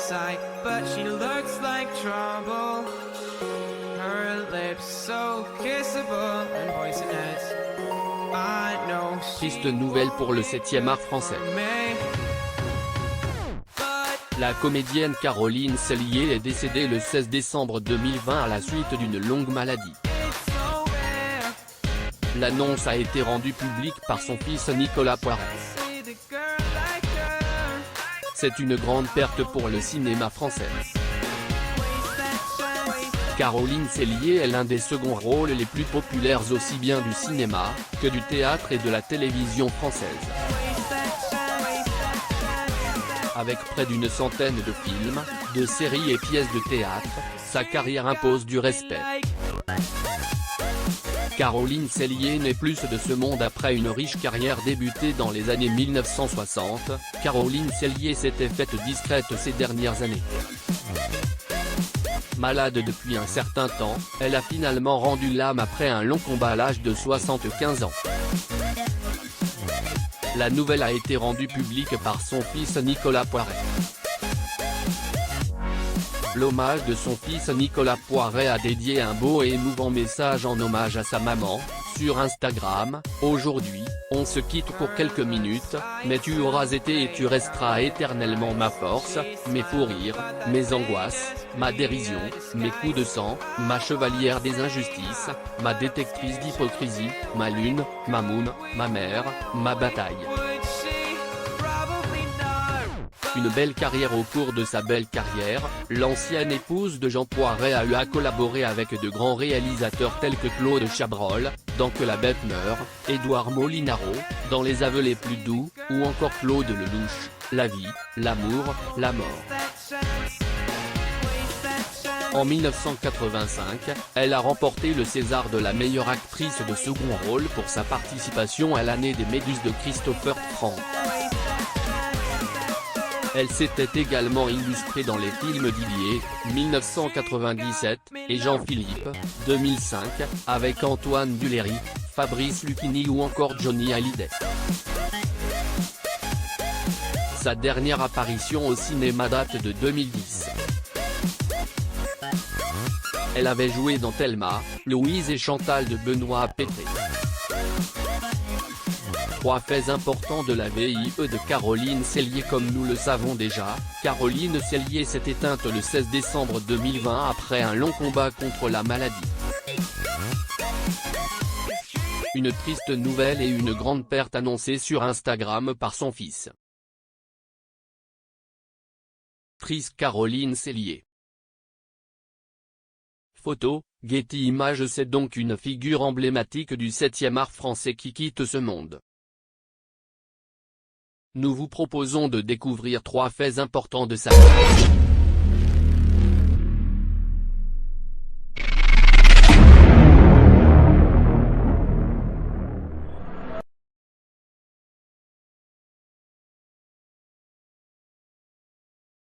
sight, but she looks like trouble. Her lips so kissable and poisonous. I know Triste nouvelle pour le 7e art français. La comédienne Caroline Cellier est décédée le 16 décembre 2020 à la suite d'une longue maladie. L'annonce a été rendue publique par son fils Nicolas Poiret. C'est une grande perte pour le cinéma français. Caroline Cellier est l'un des seconds rôles les plus populaires aussi bien du cinéma, que du théâtre et de la télévision française. Avec près d'une centaine de films, de séries et pièces de théâtre, sa carrière impose du respect. Caroline Cellier n'est plus de ce monde après une riche carrière débutée dans les années 1960, Caroline Cellier s'était faite discrète ces dernières années. Malade depuis un certain temps, elle a finalement rendu l'âme après un long combat à l'âge de 75 ans. La nouvelle a été rendue publique par son fils Nicolas Poiret. L'hommage de son fils Nicolas Poiret a dédié un beau et émouvant message en hommage à sa maman, sur Instagram. Aujourd'hui, on se quitte pour quelques minutes, mais tu auras été et tu resteras éternellement ma force, mes fous rires, mes angoisses, ma dérision, mes coups de sang, ma chevalière des injustices, ma détectrice d'hypocrisie, ma lune, ma moon, ma mère, ma bataille. Une belle carrière. Au cours de sa belle carrière, l'ancienne épouse de Jean Poiret a eu à collaborer avec de grands réalisateurs tels que Claude Chabrol, dans Que la bête meurt, Édouard Molinaro, dans Les aveux les plus doux, ou encore Claude Lelouch, La vie, l'amour, la mort. En 1985, elle a remporté le César de la meilleure actrice de second rôle pour sa participation à l'année des Méduses de Christopher Frank. Elle s'était également illustrée dans les films d'Illier, 1997, et Jean-Philippe, 2005, avec Antoine Duléry, Fabrice Lucchini ou encore Johnny Hallyday. Sa dernière apparition au cinéma date de 2010. Elle avait joué dans Thelma, Louise et Chantal de Benoît Pétré. Trois faits importants de la vie de Caroline Cellier. Comme nous le savons déjà, Caroline Cellier s'est éteinte le 16 décembre 2020 après un long combat contre la maladie. Une triste nouvelle et une grande perte annoncée sur Instagram par son fils. Triste Caroline Cellier. Photo, Getty Images. C'est donc une figure emblématique du 7e art français qui quitte ce monde. Nous vous proposons de découvrir trois faits importants de sa vie.